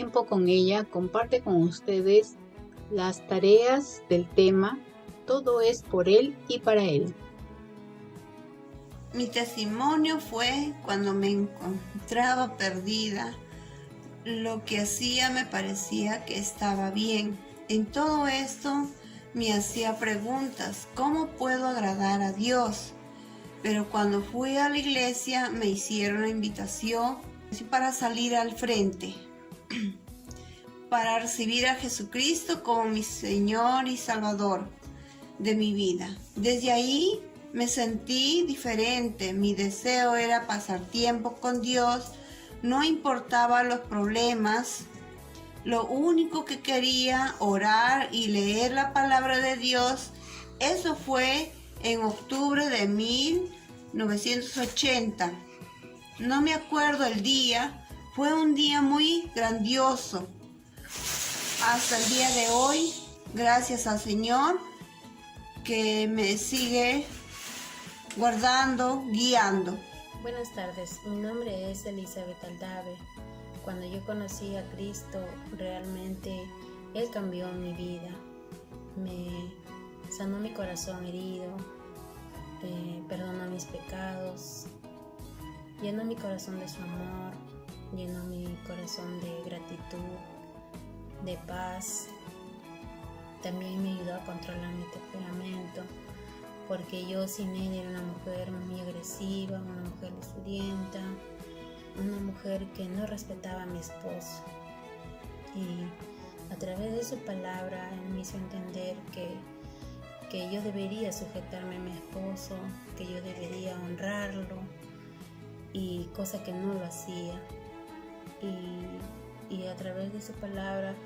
tiempo con ella, comparte con ustedes las tareas del tema Todo es por Él y para Él. Mi testimonio fue cuando me encontraba perdida. Lo que hacía me parecía que estaba bien. En todo esto me hacía preguntas. ¿Cómo puedo agradar a Dios? Pero cuando fui a la iglesia me hicieron la invitación para salir al frente, para recibir a Jesucristo como mi Señor y Salvador de mi vida. Desde ahí me sentí diferente. Mi deseo era pasar tiempo con Dios. No importaba los problemas. Lo único que quería, orar y leer la palabra de Dios. Eso fue en octubre de 1980. No me acuerdo el día. Fue un día muy grandioso. Hasta el día de hoy, gracias al Señor, que me sigue guardando, guiando. Buenas tardes, mi nombre es Elizabeth Aldave. Cuando yo conocí a Cristo, realmente Él cambió mi vida. Me sanó mi corazón herido, perdonó mis pecados, llenó mi corazón de su amor, llenó mi corazón de gratitud, de paz. También me ayudó a controlar mi temperamento, porque yo sin él era una mujer muy agresiva, una mujer desurienta, una mujer que no respetaba a mi esposo. Y a través de su palabra él me hizo entender que yo debería sujetarme a mi esposo, que yo debería honrarlo, y cosa que no lo hacía. Y a través de su palabra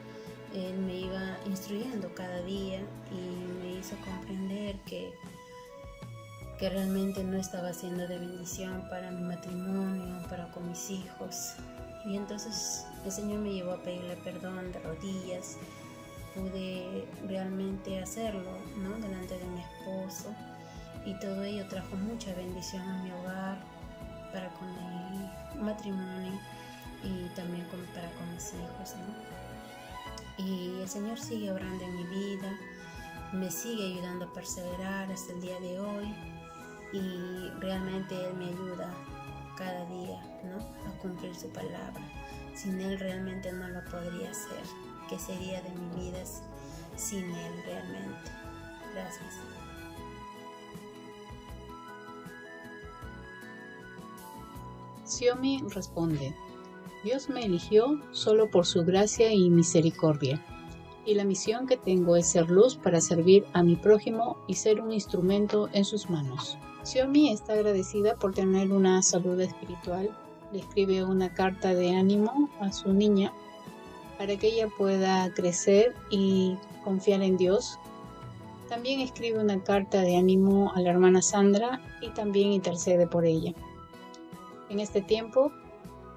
él me iba instruyendo cada día y me hizo comprender que realmente no estaba siendo de bendición para mi matrimonio, para con mis hijos. Y entonces el Señor me llevó a pedirle perdón de rodillas. Pude realmente hacerlo, ¿no?, delante de mi esposo, y todo ello trajo mucha bendición a mi hogar, para con mi matrimonio y también para con mis hijos, ¿no? Y el Señor sigue obrando en mi vida, me sigue ayudando a perseverar hasta el día de hoy, y realmente Él me ayuda cada día, ¿no?, a cumplir su palabra. Sin Él realmente no lo podría hacer. ¿Qué sería de mi vida sin Él realmente? Gracias. Xiomi responde: Dios me eligió solo por su gracia y misericordia, y la misión que tengo es ser luz para servir a mi prójimo y ser un instrumento en sus manos. Xiomi está agradecida por tener una salud espiritual. Le escribe una carta de ánimo a su niña para que ella pueda crecer y confiar en Dios. También escribe una carta de ánimo a la hermana Sandra y también intercede por ella. En este tiempo,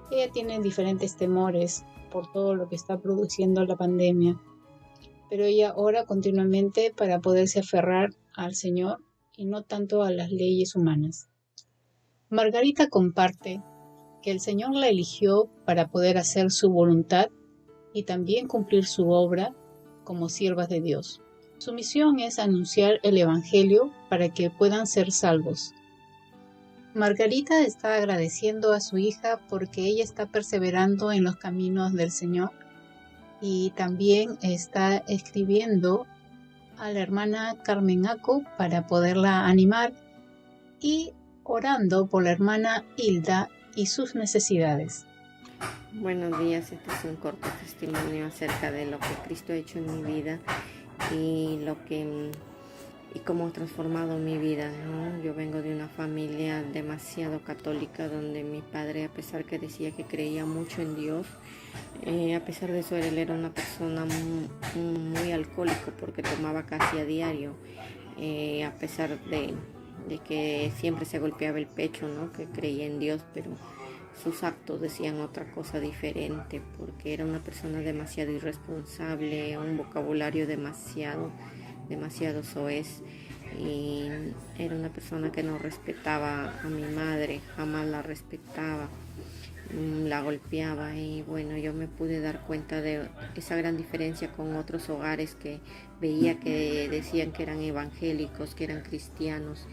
ella tiene diferentes temores por todo lo que está produciendo la pandemia, pero ella ora continuamente para poderse aferrar al Señor y no tanto a las leyes humanas. Margarita comparte que el Señor la eligió para poder hacer su voluntad y también cumplir su obra como siervas de Dios. Su misión es anunciar el Evangelio para que puedan ser salvos. Margarita está agradeciendo a su hija porque ella está perseverando en los caminos del Señor, y también está escribiendo a la hermana Carmen Aco para poderla animar y orando por la hermana Hilda y sus necesidades. Buenos días, este es un corto testimonio acerca de lo que Cristo ha hecho en mi vida y cómo ha transformado mi vida, ¿no? Yo vengo de una familia demasiado católica, donde mi padre, a pesar que decía que creía mucho en Dios, a pesar de eso él era una persona muy alcohólico, porque tomaba casi a diario, a pesar de que siempre se golpeaba el pecho, ¿no?, que creía en Dios, pero sus actos decían otra cosa diferente, porque era una persona demasiado irresponsable, un vocabulario demasiado soez, y era una persona que no respetaba a mi madre, jamás la respetaba. la golpeaba, y bueno, yo me pude dar cuenta de esa gran diferencia con otros hogares que veía que decían que eran evangélicos, que eran cristianos,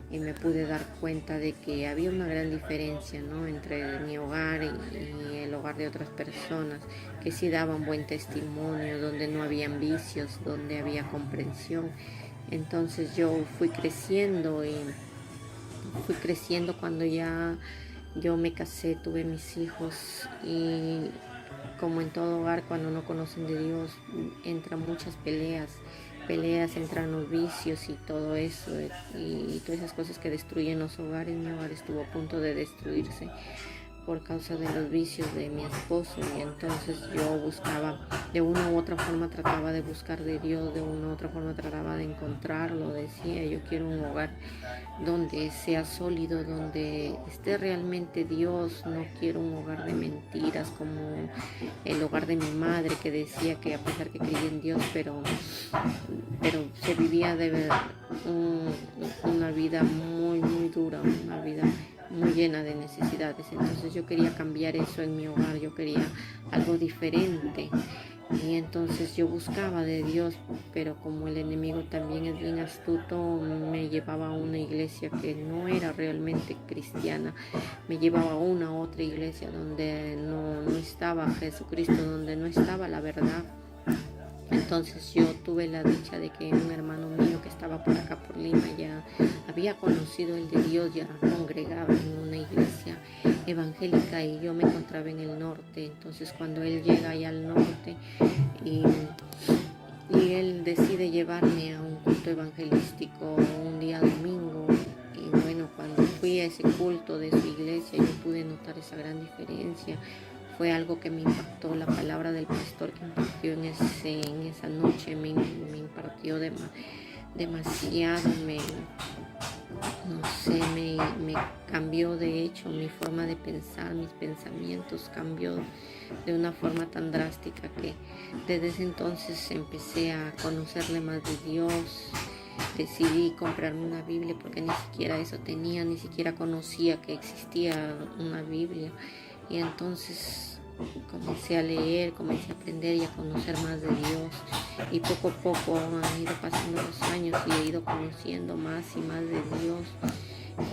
y me pude dar cuenta de que había una gran diferencia, ¿no?, entre mi hogar y el hogar de otras personas que sí daban buen testimonio, donde no habían vicios, donde había comprensión. Entonces yo fui creciendo cuando ya yo me casé, tuve mis hijos, y como en todo hogar, cuando no conocen de Dios, entran muchas peleas, entran los vicios y todo eso, y todas esas cosas que destruyen los hogares. Mi hogar estuvo a punto de destruirse por causa de los vicios de mi esposo, y entonces yo buscaba, de una u otra forma trataba de buscar de Dios, de una u otra forma trataba de encontrarlo. Decía, yo quiero un hogar donde sea sólido, donde esté realmente Dios, no quiero un hogar de mentiras como el hogar de mi madre, que decía que a pesar que creía en Dios, pero se vivía de verdad una vida muy dura, una vida muy llena de necesidades. Entonces yo quería cambiar eso en mi hogar, yo quería algo diferente, y entonces yo buscaba de Dios, pero como el enemigo también es bien astuto, me llevaba a una iglesia que no era realmente cristiana, me llevaba a una otra iglesia donde no estaba Jesucristo, donde no estaba la verdad. Entonces yo tuve la dicha de que un hermano mío que estaba por acá por Lima ya había conocido el de Dios, ya congregaba en una iglesia evangélica, y yo me encontraba en el norte. Entonces cuando él llega allá al norte y él decide llevarme a un culto evangelístico un día domingo, y bueno, cuando fui a ese culto de su iglesia yo pude notar esa gran diferencia. Fue algo que me impactó, la palabra del pastor que impartió en esa noche me impartió demasiado, me cambió de hecho mi forma de pensar, mis pensamientos cambió de una forma tan drástica que desde ese entonces empecé a conocerle más de Dios. Decidí comprarme una Biblia porque ni siquiera eso tenía, ni siquiera conocía que existía una Biblia. Y entonces comencé a leer, comencé a aprender y a conocer más de Dios. Y poco a poco han ido pasando los años y he ido conociendo más y más de Dios.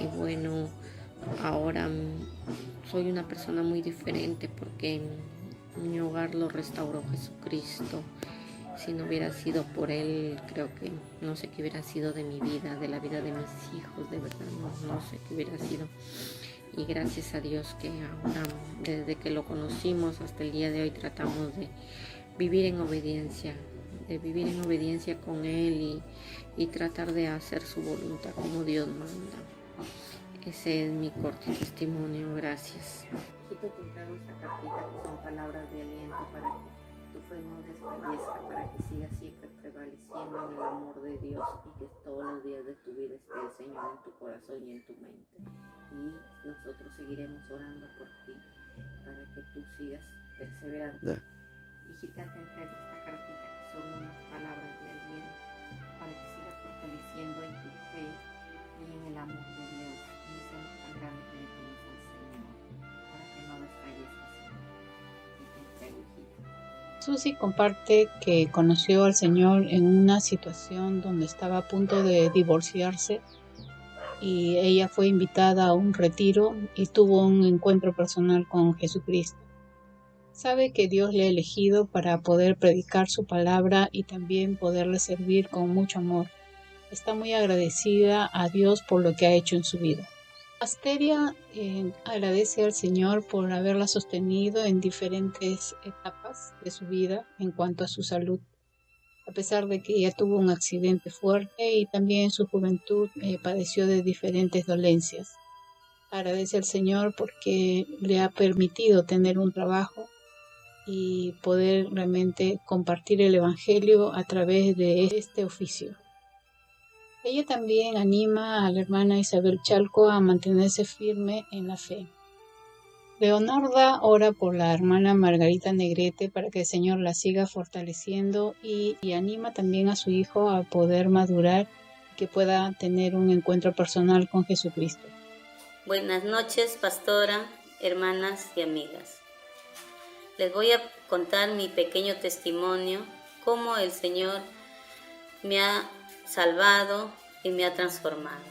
Y bueno, ahora soy una persona muy diferente porque mi hogar lo restauró Jesucristo. Si no hubiera sido por Él, creo que no sé qué hubiera sido de mi vida, de la vida de mis hijos, de verdad, no sé qué hubiera sido. Y gracias a Dios que ahora, desde que lo conocimos hasta el día de hoy, tratamos de vivir en obediencia, con Él y tratar de hacer su voluntad como Dios manda. Ese es mi corto testimonio. Gracias. Quiero contar esta cartita que son palabras de aliento para que tu fe no desfallezca, para que sigas siempre prevaleciendo en el amor de Dios, y que todos los días de tu vida esté el Señor en tu corazón y en tu mente. Y nosotros seguiremos orando por ti para que tú sigas perseverando. Hijita, te entrego esta cartita que son unas palabras de aliento para que sigas fortaleciendo en tu fe y en el amor de Dios, y ese amor tan grande que le tienes al Señor, para que no desfallezcas. Y te entrego, hijita. Susi comparte que conoció al Señor en una situación donde estaba a punto de divorciarse, y ella fue invitada a un retiro y tuvo un encuentro personal con Jesucristo. Sabe que Dios le ha elegido para poder predicar su palabra y también poderle servir con mucho amor. Está muy agradecida a Dios por lo que ha hecho en su vida. Asteria agradece al Señor por haberla sostenido en diferentes etapas de su vida en cuanto a su salud, a pesar de que ella tuvo un accidente fuerte y también en su juventud padeció de diferentes dolencias. Agradece al Señor porque le ha permitido tener un trabajo y poder realmente compartir el Evangelio a través de este oficio. Ella también anima a la hermana Isabel Chalco a mantenerse firme en la fe. Leonarda ora por la hermana Margarita Negrete para que el Señor la siga fortaleciendo y anima también a su hijo a poder madurar y que pueda tener un encuentro personal con Jesucristo. Buenas noches, pastora. hermanas y amigas. Les voy a contar mi pequeño testimonio, cómo el Señor me ha salvado y me ha transformado.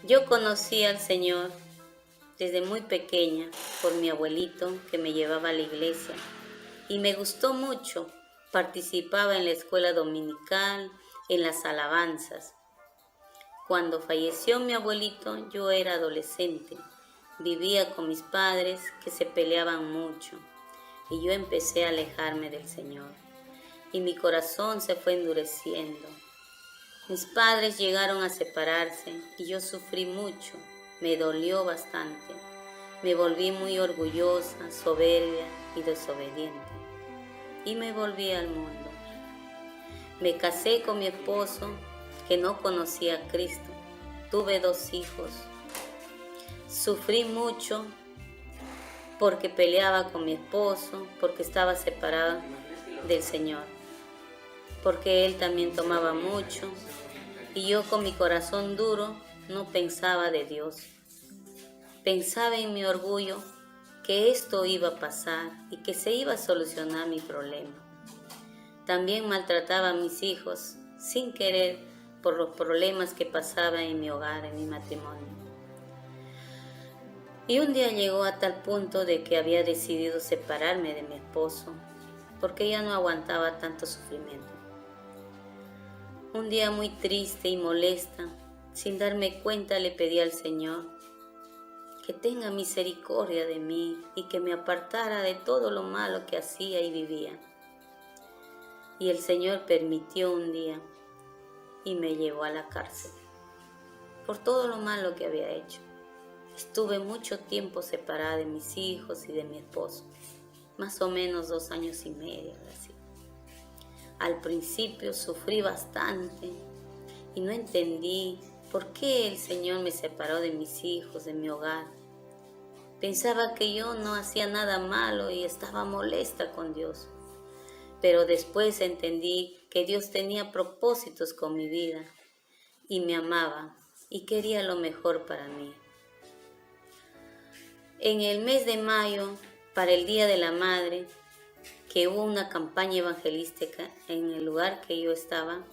Yo conocí al Señor desde muy pequeña por mi abuelito que me llevaba a la iglesia y me gustó mucho. Participaba en la escuela dominical, en las alabanzas. Cuando falleció mi abuelito, yo era adolescente. Vivía con mis padres que se peleaban mucho y yo empecé a alejarme del Señor y mi corazón se fue endureciendo. Mis padres llegaron a separarse y yo sufrí mucho, me dolió bastante. Me volví muy orgullosa, soberbia y desobediente y me volví al mundo. Me casé con mi esposo que no conocía a Cristo. Tuve 2 hijos. Sufrí mucho porque peleaba con mi esposo, porque estaba separada del Señor, porque él también tomaba mucho y yo con mi corazón duro no pensaba de Dios. Pensaba en mi orgullo que esto iba a pasar y que se iba a solucionar mi problema. También maltrataba a mis hijos sin querer por los problemas que pasaban en mi hogar, en mi matrimonio. Y un día llegó a tal punto de que había decidido separarme de mi esposo porque ya no aguantaba tanto sufrimiento. Un día muy triste y molesta, sin darme cuenta le pedí al Señor que tenga misericordia de mí y que me apartara de todo lo malo que hacía y vivía. Y el Señor permitió un día y me llevó a la cárcel por todo lo malo que había hecho. Estuve mucho tiempo separada de mis hijos y de mi esposo, más o menos 2 años y medio, así. Al principio sufrí bastante y no entendí por qué el Señor me separó de mis hijos, de mi hogar. Pensaba que yo no hacía nada malo y estaba molesta con Dios. Pero después entendí que Dios tenía propósitos con mi vida y me amaba y quería lo mejor para mí. En el mes de mayo, para el Día de la Madre, que hubo una campaña evangelística en el lugar que yo estaba,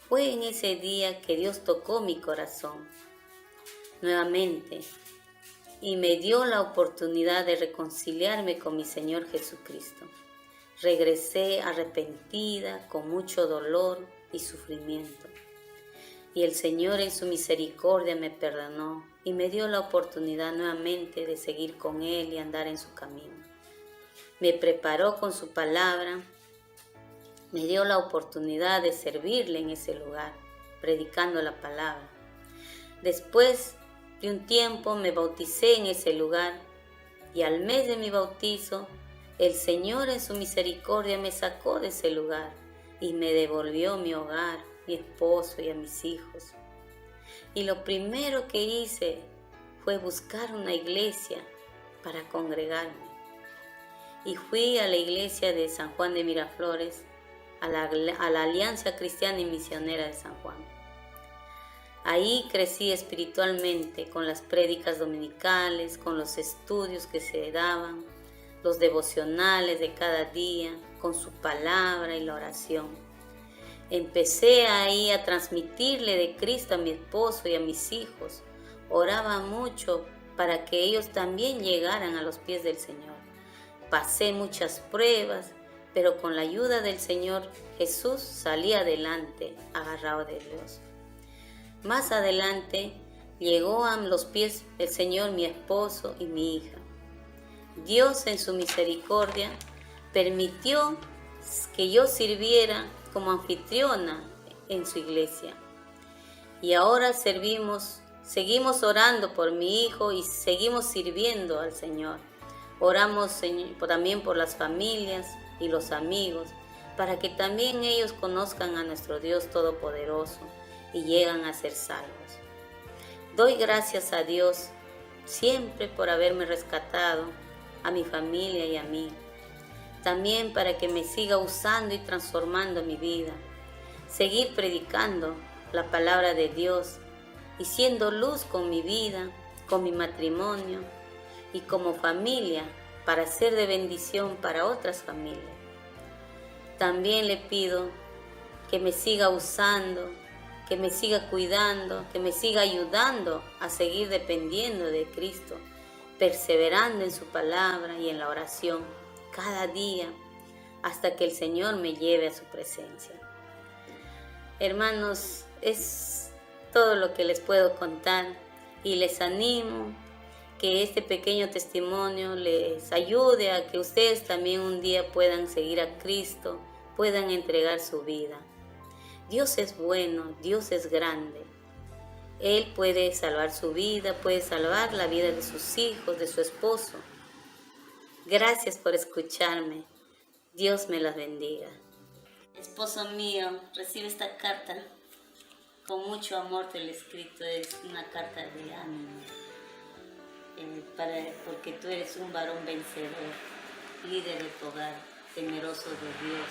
fue en ese día que Dios tocó mi corazón nuevamente y me dio la oportunidad de reconciliarme con mi Señor Jesucristo. Regresé arrepentida, con mucho dolor y sufrimiento. Y el Señor en su misericordia me perdonó y me dio la oportunidad nuevamente de seguir con Él y andar en su camino. Me preparó con su palabra, me dio la oportunidad de servirle en ese lugar, predicando la palabra. Después de un tiempo me bauticé en ese lugar y al mes de mi bautizo, el Señor en su misericordia me sacó de ese lugar y me devolvió mi hogar, mi esposo y a mis hijos. Y lo primero que hice fue buscar una iglesia para congregarme. Y fui a la iglesia de San Juan de Miraflores, a la Alianza Cristiana y Misionera de San Juan. Ahí crecí espiritualmente con las prédicas dominicales, con los estudios que se daban, los devocionales de cada día, con su palabra y la oración. Empecé ahí a transmitirle de Cristo a mi esposo y a mis hijos. Oraba mucho para que ellos también llegaran a los pies del Señor. Pasé muchas pruebas, pero con la ayuda del Señor Jesús salí adelante, agarrado de Dios. Más adelante llegó a los pies del Señor mi esposo y mi hija. Dios en su misericordia permitió que yo sirviera como anfitriona en su iglesia. Y ahora seguimos orando por mi hijo y seguimos sirviendo al Señor. Oramos también por las familias y los amigos, para que también ellos conozcan a nuestro Dios Todopoderoso y llegan a ser salvos. Doy gracias a Dios siempre por haberme rescatado, a mi familia y a mí. También para que me siga usando y transformando mi vida. Seguir predicando la palabra de Dios y siendo luz con mi vida, con mi matrimonio y como familia para ser de bendición para otras familias. También le pido que me siga usando, que me siga cuidando, que me siga ayudando a seguir dependiendo de Cristo, perseverando en su palabra y en la oración cada día hasta que el Señor me lleve a su presencia. Hermanos, es todo lo que les puedo contar y les animo que este pequeño testimonio les ayude a que ustedes también un día puedan seguir a Cristo, puedan entregar su vida. Dios es bueno, Dios es grande. Él puede salvar su vida, puede salvar la vida de sus hijos, de su esposo. Gracias por escucharme. Dios me las bendiga. Esposo mío, recibe esta carta. Con mucho amor te lo he escrito, es una carta de ánimo. Porque tú eres un varón vencedor, líder de tu hogar, temeroso de Dios,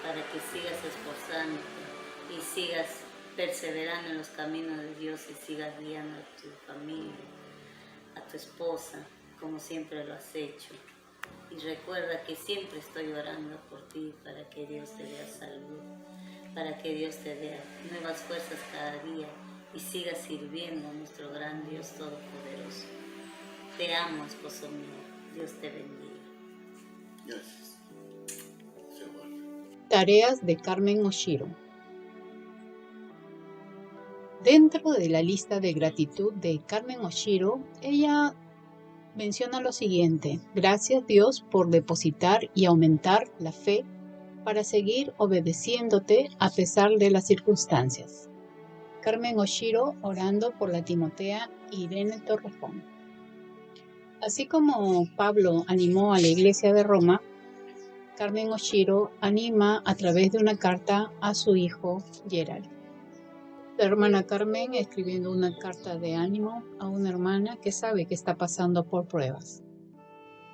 para que sigas esforzándote y sigas perseverando en los caminos de Dios y sigas guiando a tu familia, a tu esposa, como siempre lo has hecho. Y recuerda que siempre estoy orando por ti para que Dios te dé salud, para que Dios te dé nuevas fuerzas cada día y sigas sirviendo a nuestro gran Dios Todopoderoso. Te amo, esposo mío. Dios te bendiga. Gracias. Tareas de Carmen Oshiro. Dentro de la lista de gratitud de Carmen Oshiro, ella menciona lo siguiente: gracias Dios por depositar y aumentar la fe para seguir obedeciéndote a pesar de las circunstancias. Carmen Oshiro orando por la Timotea Irene Torrejón. Así como Pablo animó a la iglesia de Roma, Carmen Oshiro anima a través de una carta a su hijo Gerald. La hermana Carmen escribiendo una carta de ánimo a una hermana que sabe que está pasando por pruebas.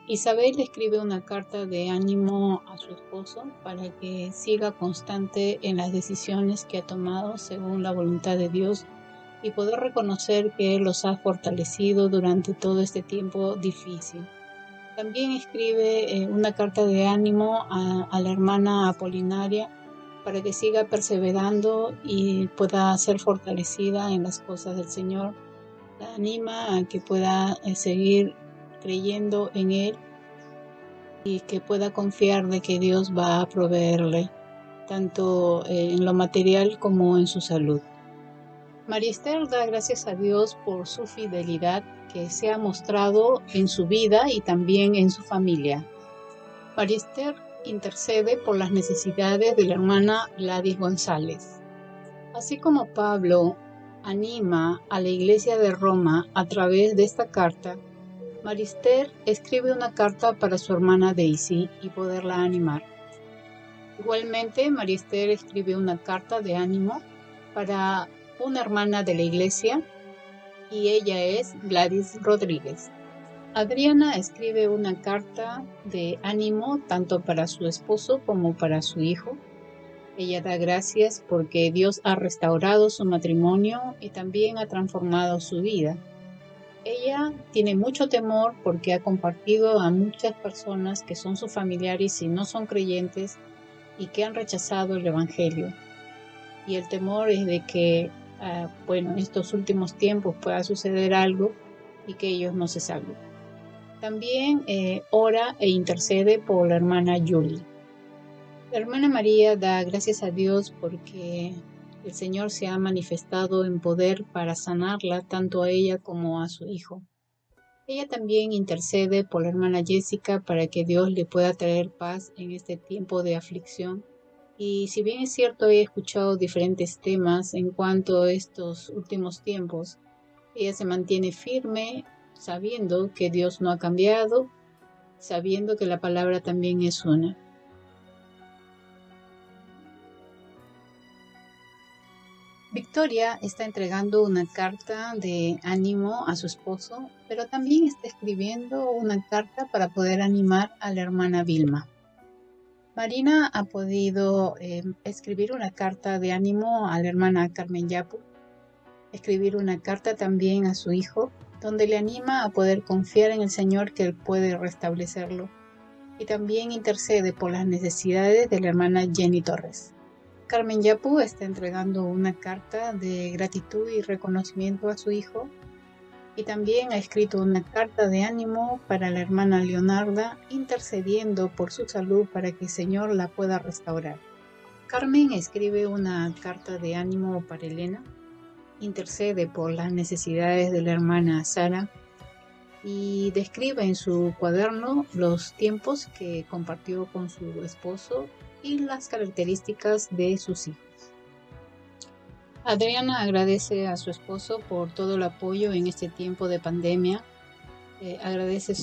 Isabel escribe una carta de ánimo a su esposo para que siga constante en las decisiones que ha tomado según la voluntad de Dios y poder reconocer que Él los ha fortalecido durante todo este tiempo difícil. También escribe una carta de ánimo a la hermana Apolinaria para que siga perseverando y pueda ser fortalecida en las cosas del Señor. La anima a que pueda seguir creyendo en Él y que pueda confiar de que Dios va a proveerle, tanto en lo material como en su salud. María Esther da gracias a Dios por su fidelidad que se ha mostrado en su vida y también en su familia. María Esther intercede por las necesidades de la hermana Gladys González. Así como Pablo anima a la iglesia de Roma a través de esta carta, María Esther escribe una carta para su hermana Daisy y poderla animar. Igualmente, María Esther escribe una carta de ánimo para una hermana de la iglesia y ella es Gladys Rodríguez. Adriana escribe una carta de ánimo tanto para su esposo como para su hijo. Ella da gracias porque Dios ha restaurado su matrimonio y también ha transformado su vida. Ella tiene mucho temor porque ha compartido a muchas personas que son sus familiares y no son creyentes y que han rechazado el evangelio. Y el temor es de que, en estos últimos tiempos pueda suceder algo y que ellos no se salven. También ora e intercede por la hermana Julie. La hermana María da gracias a Dios porque el Señor se ha manifestado en poder para sanarla tanto a ella como a su hijo. Ella también intercede por la hermana Jessica para que Dios le pueda traer paz en este tiempo de aflicción. Y si bien es cierto, he escuchado diferentes temas en cuanto a estos últimos tiempos, ella se mantiene firme, sabiendo que Dios no ha cambiado, sabiendo que la palabra también es una. Victoria está entregando una carta de ánimo a su esposo, pero también está escribiendo una carta para poder animar a la hermana Vilma. Marina ha podido escribir una carta de ánimo a la hermana Carmen Yapu, escribir una carta también a su hijo donde le anima a poder confiar en el Señor que Él puede restablecerlo, y también intercede por las necesidades de la hermana Jenny Torres. Carmen Yapu está entregando una carta de gratitud y reconocimiento a su hijo, y también ha escrito una carta de ánimo para la hermana Leonarda, intercediendo por su salud para que el Señor la pueda restaurar. Carmen escribe una carta de ánimo para Elena, intercede por las necesidades de la hermana Sara y describe en su cuaderno los tiempos que compartió con su esposo y las características de sus hijos. Adriana agradece a su esposo por todo el apoyo en este tiempo de pandemia. Agradece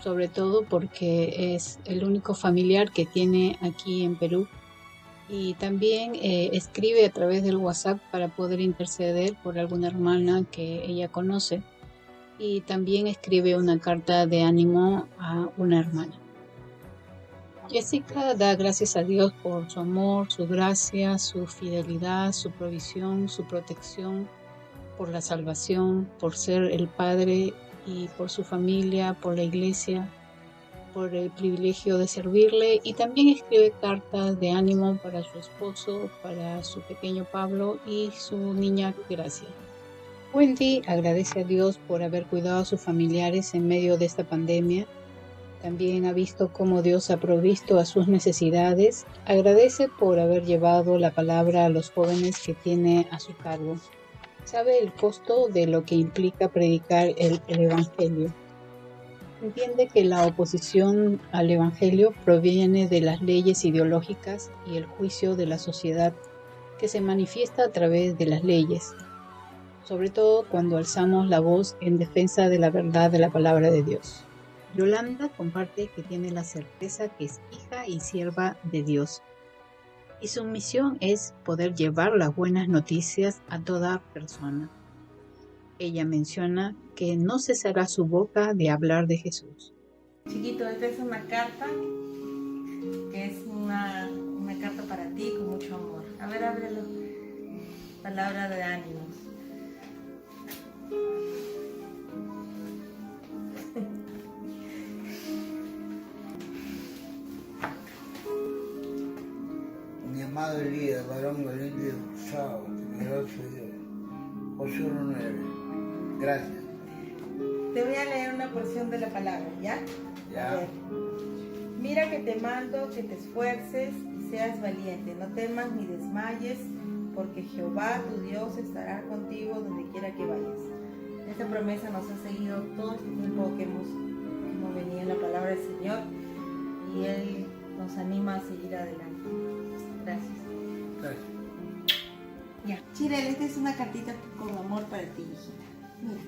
sobre todo porque es el único familiar que tiene aquí en Perú. Y también escribe a través del WhatsApp para poder interceder por alguna hermana que ella conoce. Y también escribe una carta de ánimo a una hermana. Jessica da gracias a Dios por su amor, su gracia, su fidelidad, su provisión, su protección, por la salvación, por ser el Padre y por su familia, por la iglesia, por el privilegio de servirle, y también escribe cartas de ánimo para su esposo, para su pequeño Pablo y su niña Gracia. Wendy agradece a Dios por haber cuidado a sus familiares en medio de esta pandemia. También ha visto cómo Dios ha provisto a sus necesidades. Agradece por haber llevado la palabra a los jóvenes que tiene a su cargo. Sabe el costo de lo que implica predicar el Evangelio. Entiende que la oposición al Evangelio proviene de las leyes ideológicas y el juicio de la sociedad que se manifiesta a través de las leyes, sobre todo cuando alzamos la voz en defensa de la verdad de la palabra de Dios. Yolanda comparte que tiene la certeza que es hija y sierva de Dios, y su misión es poder llevar las buenas noticias a toda persona. Ella menciona que no cesará su boca de hablar de Jesús. Chiquito, esta es una carta, que es una carta para ti con mucho amor. A ver, ábrelo. Palabra de ánimos. Mi amado Elías, varón valiente y esforzado, temeroso de Dios. Josué 1:9. Gracias. Te voy a leer una porción de la palabra, ¿ya? Ya. A ver. Mira que te mando que te esfuerces y seas valiente, no temas ni desmayes, porque Jehová tu Dios estará contigo donde quiera que vayas. Esta promesa nos ha seguido todo este tiempo que hemos venido en la palabra del Señor, y Él nos anima a seguir adelante. Gracias. Gracias. Ya. Chirel, esta es una cartita con amor para ti, hijita. Mira.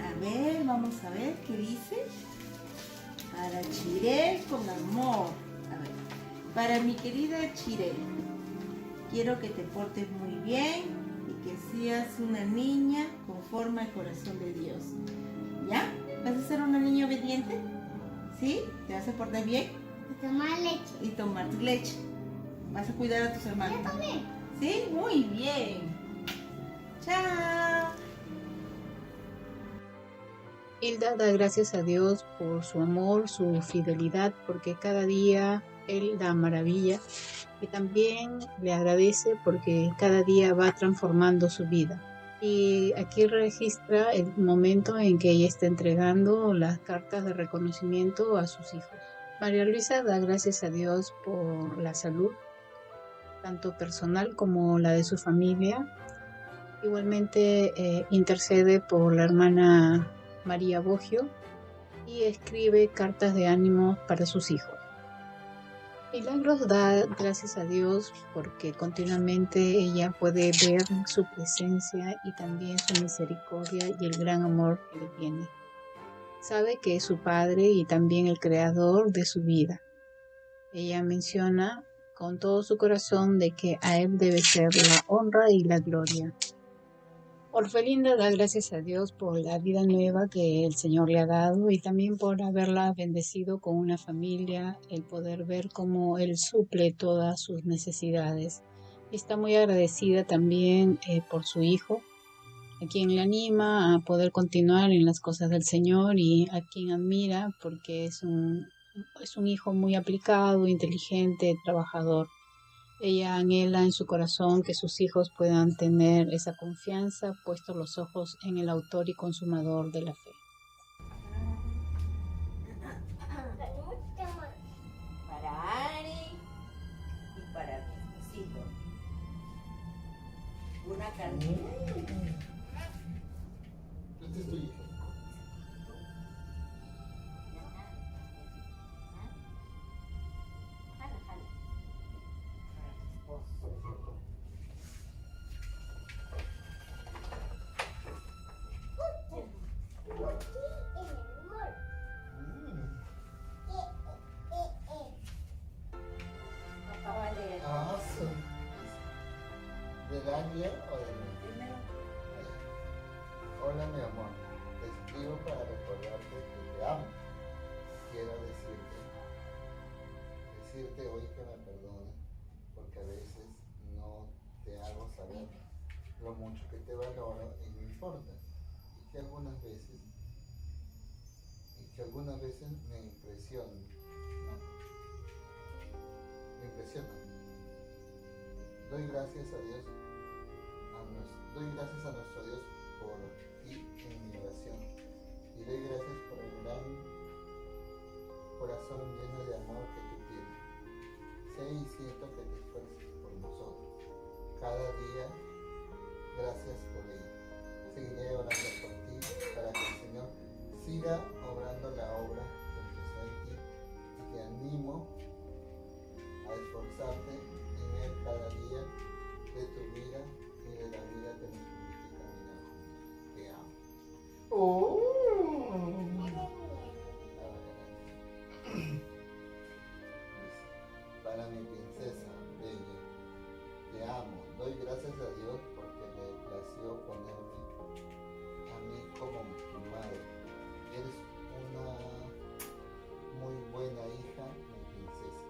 A ver, vamos a ver qué dice. Para Chirel con amor. A ver. Para mi querida Chirel, quiero que te portes muy bien y que seas una niña conforme al corazón de Dios. ¿Ya? ¿Vas a ser una niña obediente? ¿Sí? ¿Te vas a portar bien? Y tomar leche. Y tomar tu leche. ¿Vas a cuidar a tus hermanos? Yo también. ¿Sí? Muy bien. ¡Chao! Hilda da gracias a Dios por su amor, su fidelidad, porque cada día Él da maravilla, y también le agradece porque cada día va transformando su vida. Y aquí registra el momento en que ella está entregando las cartas de reconocimiento a sus hijos. María Luisa da gracias a Dios por la salud, tanto personal como la de su familia. Igualmente intercede por la hermana María Boggio y escribe cartas de ánimo para sus hijos. Milagros da gracias a Dios porque continuamente ella puede ver su presencia y también su misericordia y el gran amor que le tiene. Sabe que es su padre y también el creador de su vida. Ella menciona con todo su corazón de que a él debe ser la honra y la gloria. Orfelinda da gracias a Dios por la vida nueva que el Señor le ha dado y también por haberla bendecido con una familia, el poder ver cómo Él suple todas sus necesidades. Está muy agradecida también por su hijo, a quien le anima a poder continuar en las cosas del Señor y a quien admira porque es un hijo muy aplicado, inteligente, trabajador. Ella anhela en su corazón que sus hijos puedan tener esa confianza, puestos los ojos en el autor y consumador de la fe. Para Ari y para mi esposito. Una cartita. Este es tu hijo. Papá va a leer. Ah, sí. ¿Del águila o del Primero. Hola, mi amor. Te escribo para recordarte que te amo. Quiero decirte hoy que me perdones, porque a veces no te hago saber lo mucho que te valoro y me importas. Y que algunas veces me impresionan. Me impresionan. Doy gracias a Dios, doy gracias a nuestro Dios por ti en mi oración. Y doy gracias por el gran corazón lleno de amor que tú tienes. Sé y siento que te esfuerzas por nosotros. Cada día, gracias por ello. Seguiré orando por ti para que el Señor siga obrando la obra que empezó en ti y te animo a esforzarte en Él cada día de tu vida y de la vida que nos permite caminar juntos. Te amo. Para mi princesa bella, te amo. Doy gracias a Dios porque le plació ponerme a mí como tu madre. Eres una muy buena hija, mi princesa.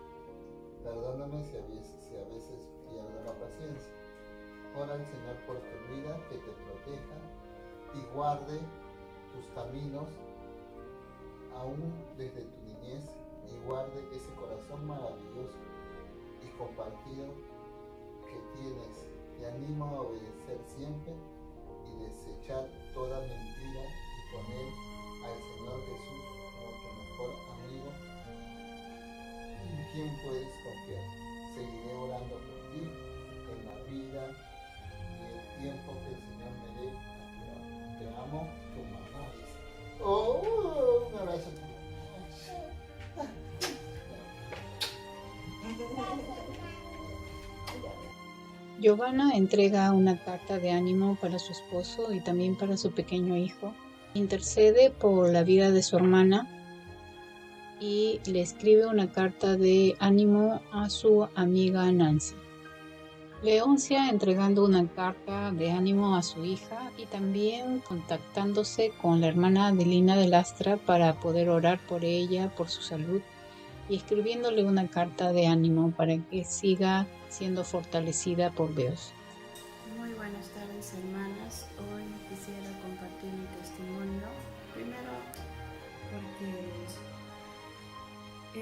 Perdóname si a veces pierdo la paciencia. Ora al Señor por tu vida, que te proteja y guarde tus caminos aún desde tu niñez y guarde ese corazón maravilloso y compartido que tienes. Te animo a obedecer siempre y desechar toda mentira y poner al Señor Jesús como tu mejor amigo en quien puedes confiar. Seguiré orando por ti en la vida y el tiempo que el Señor me dé a tu lado. Te amo, tu mamá. Oh, un abrazo. Giovanna entrega una carta de ánimo para su esposo y también para su pequeño hijo. Intercede por la vida de su hermana y le escribe una carta de ánimo a su amiga Nancy. Leoncia entregando una carta de ánimo a su hija y también contactándose con la hermana Adelina de Lastra para poder orar por ella, por su salud, y escribiéndole una carta de ánimo para que siga siendo fortalecida por Dios. Muy buenas tardes, hermanas. Hoy quisiera compartir mi testimonio. Primero, porque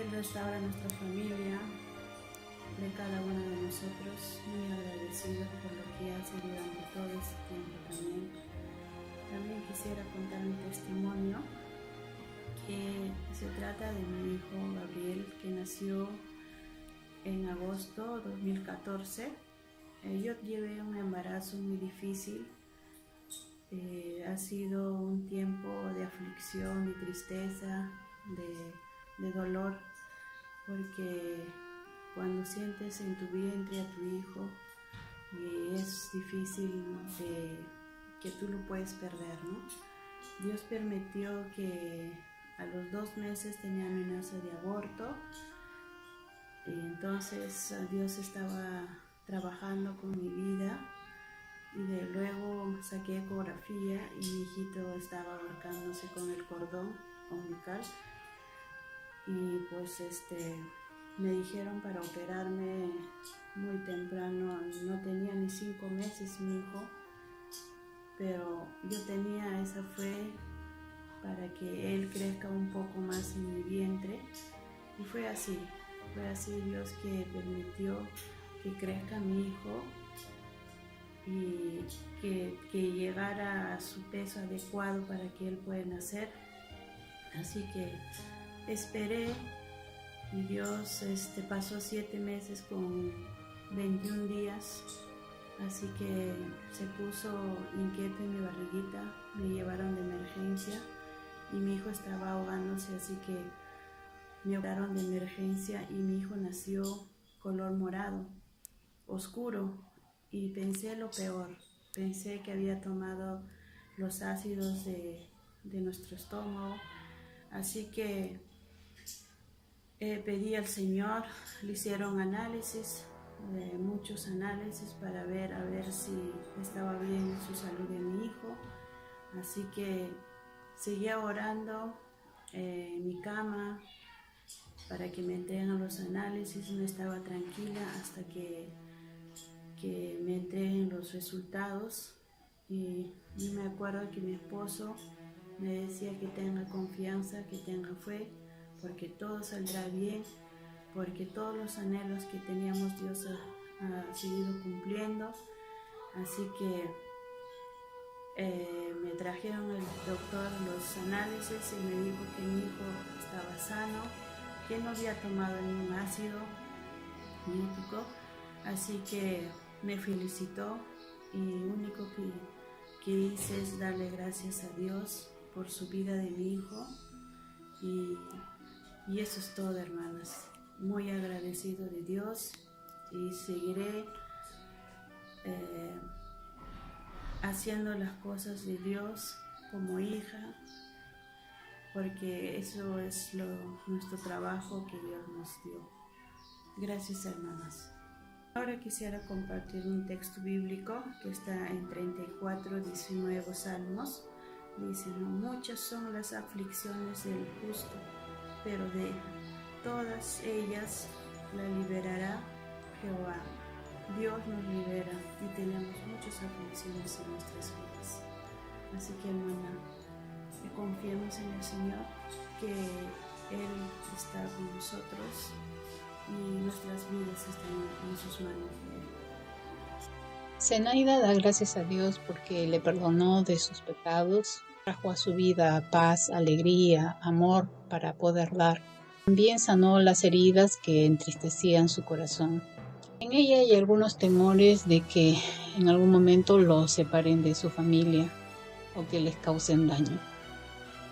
Él restaura nuestra familia, de cada uno de nosotros. Muy agradecido por lo que hace durante todo este tiempo también. También quisiera contar mi testimonio, que se trata de mi hijo Gabriel, que nació en agosto de 2014. Yo llevé un embarazo muy difícil. Ha sido un tiempo de aflicción, de tristeza, de dolor, porque cuando sientes en tu vientre a tu hijo, es difícil que tú lo puedes perder, ¿no? Dios permitió que a los 2 meses tenía amenaza de aborto, y entonces Dios estaba trabajando con mi vida, y luego saqué ecografía y mi hijito estaba ahorcándose con el cordón umbilical, y pues me dijeron para operarme muy temprano. No tenía ni 5 meses mi hijo, pero yo tenía esa fe para que Él crezca un poco más en mi vientre, y fue así Dios que permitió que crezca mi hijo y que llegara a su peso adecuado para que él pueda nacer. Así que esperé, y Dios pasó 7 meses con 21 días, así que se puso inquieto en mi barriguita, me llevaron de emergencia y mi hijo estaba ahogándose, así que me operaron de emergencia y mi hijo nació color morado, oscuro, y pensé lo peor, pensé que había tomado los ácidos de nuestro estómago, así que pedí al Señor, le hicieron muchos análisis para ver a ver si estaba bien su salud de mi hijo, así que seguía orando en mi cama para que me entreguen los análisis. No estaba tranquila hasta que me entreguen los resultados, y yo me acuerdo que mi esposo me decía que tenga confianza, que tenga fe, porque todo saldrá bien, porque todos los anhelos que teníamos Dios ha seguido cumpliendo. Así que me trajeron el doctor los análisis y me dijo que mi hijo estaba sano, que no había tomado ningún ácido nítrico, así que me felicitó, y lo único que hice es darle gracias a Dios por su vida de mi hijo, y eso es todo, hermanas. Muy agradecido de Dios, y seguiré haciendo las cosas de Dios como hija, porque eso es nuestro trabajo que Dios nos dio. Gracias, hermanas. Ahora quisiera compartir un texto bíblico que está en 34:19 Salmos. Dice: muchas son las aflicciones del justo, pero de todas ellas la liberará Jehová. Dios nos libera y tenemos muchas aflicciones en nuestras vidas. Así que, hermana, confiemos en el Señor, que Él está con nosotros y nuestras vidas están en sus manos. Zenaida da gracias a Dios porque le perdonó de sus pecados, trajo a su vida paz, alegría, amor para poder dar. También sanó las heridas que entristecían su corazón. En ella hay algunos temores de que en algún momento los separen de su familia o que les causen daño.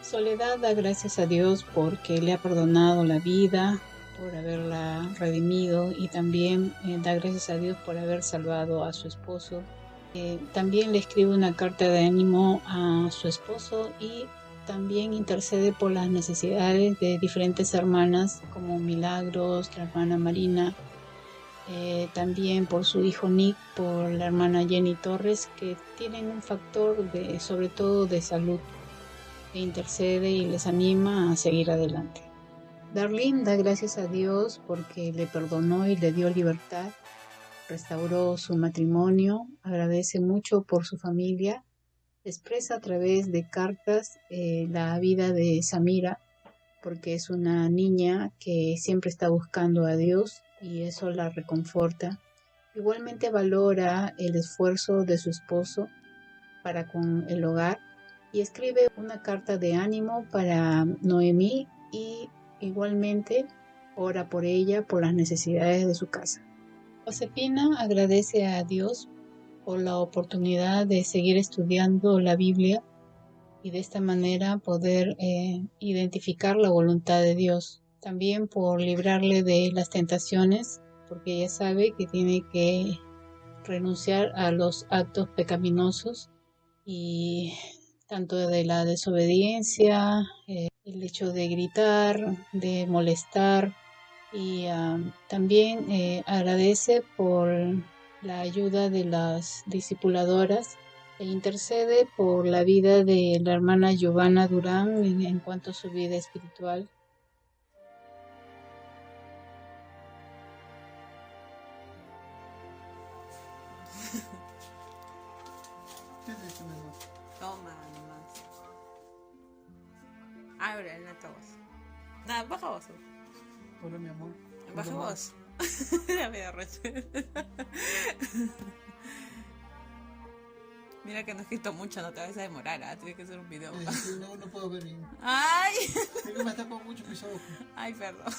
Soledad da gracias a Dios porque le ha perdonado la vida, por haberla redimido, y también da gracias a Dios por haber salvado a su esposo. También le escribe una carta de ánimo a su esposo, y también intercede por las necesidades de diferentes hermanas como Milagros, la hermana Marina, también por su hijo Nick, por la hermana Jenny Torres, que tienen un factor sobre todo de salud, e intercede y les anima a seguir adelante. Darlene da gracias a Dios porque le perdonó y le dio libertad, restauró su matrimonio, agradece mucho por su familia, expresa a través de cartas la vida de Samira, porque es una niña que siempre está buscando a Dios y eso la reconforta. Igualmente valora el esfuerzo de su esposo para con el hogar, y escribe una carta de ánimo para Noemí, y igualmente ora por ella, por las necesidades de su casa. Josefina agradece a Dios por la oportunidad de seguir estudiando la Biblia y de esta manera poder identificar la voluntad de Dios. También por librarle de las tentaciones, porque ella sabe que tiene que renunciar a los actos pecaminosos, y tanto de la desobediencia, el hecho de gritar, de molestar, y también agradece por la ayuda de las discipuladoras e intercede por la vida de la hermana Giovanna Durán en cuanto a su vida espiritual. ¿Qué es esto, mi amor? Toma nomás. Abre el neto vos. Nada, baja vos. Hola, mi amor. Baja Hola, vos. Ya me da roche. Mira que no he escrito mucho, no te vas a demorar, ¿ah? Tienes que hacer un video. sí, no puedo ver bien. ¡Ay! Es que me tapo mucho mis ojos. Ay, perdón.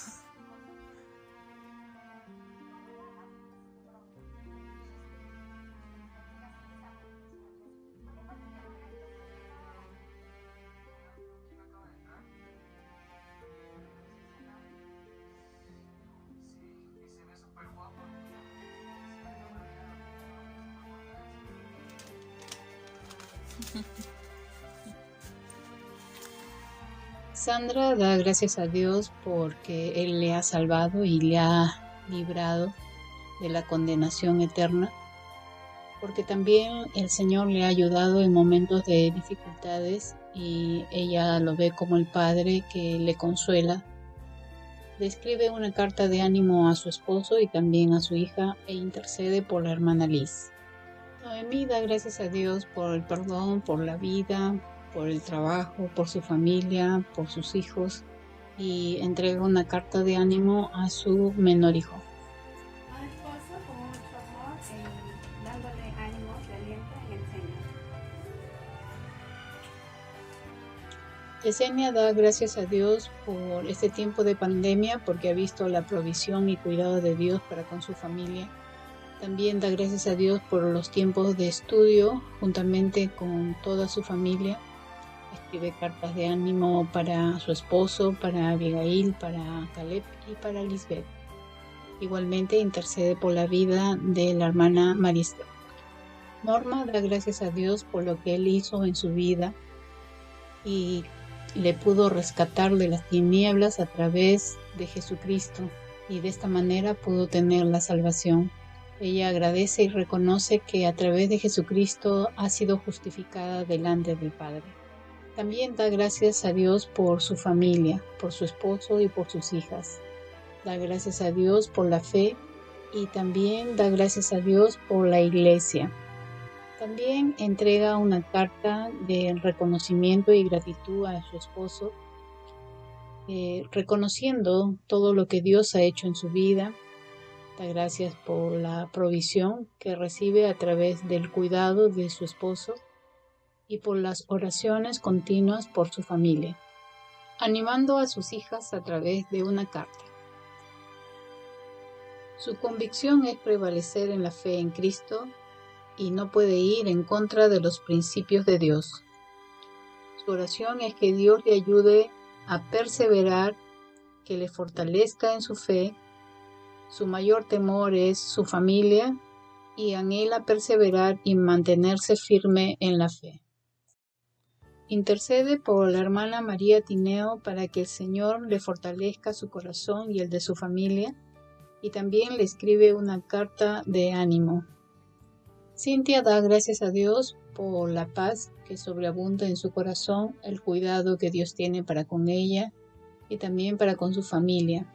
Sandra da gracias a Dios porque Él le ha salvado y le ha librado de la condenación eterna, porque también el Señor le ha ayudado en momentos de dificultades y ella lo ve como el Padre que le consuela. Le escribe una carta de ánimo a su esposo y también a su hija e intercede por la hermana Liz. Noemí da gracias a Dios por el perdón, por la vida, por el trabajo, por su familia, por sus hijos y entrega una carta de ánimo a su menor hijo. Al esposo con mucho amor, dándole ánimo, de aliento en el Señor. Yesenia da gracias a Dios por este tiempo de pandemia porque ha visto la provisión y cuidado de Dios para con su familia. También da gracias a Dios por los tiempos de estudio juntamente con toda su familia. Escribe cartas de ánimo para su esposo, para Abigail, para Caleb y para Lisbeth. Igualmente intercede por la vida de la hermana Marista. Norma da gracias a Dios por lo que Él hizo en su vida y le pudo rescatar de las tinieblas a través de Jesucristo y de esta manera pudo tener la salvación. Ella agradece y reconoce que a través de Jesucristo ha sido justificada delante del Padre. También da gracias a Dios por su familia, por su esposo y por sus hijas. Da gracias a Dios por la fe y también da gracias a Dios por la iglesia. También entrega una carta de reconocimiento y gratitud a su esposo, reconociendo todo lo que Dios ha hecho en su vida. Da gracias por la provisión que recibe a través del cuidado de su esposo y por las oraciones continuas por su familia, animando a sus hijas a través de una carta. Su convicción es prevalecer en la fe en Cristo y no puede ir en contra de los principios de Dios. Su oración es que Dios le ayude a perseverar, que le fortalezca en su fe. Su mayor temor es su familia y anhela perseverar y mantenerse firme en la fe. Intercede por la hermana María Tineo para que el Señor le fortalezca su corazón y el de su familia, y también le escribe una carta de ánimo. Cintia da gracias a Dios por la paz que sobreabunda en su corazón, el cuidado que Dios tiene para con ella y también para con su familia.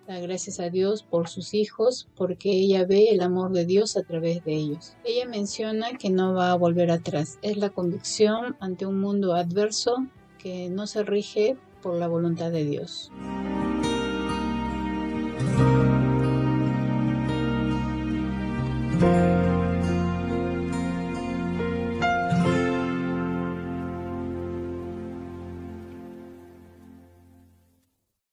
Da gracias a Dios por sus hijos, porque ella ve el amor de Dios a través de ellos. Ella menciona que no va a volver atrás. Es la convicción ante un mundo adverso que no se rige por la voluntad de Dios.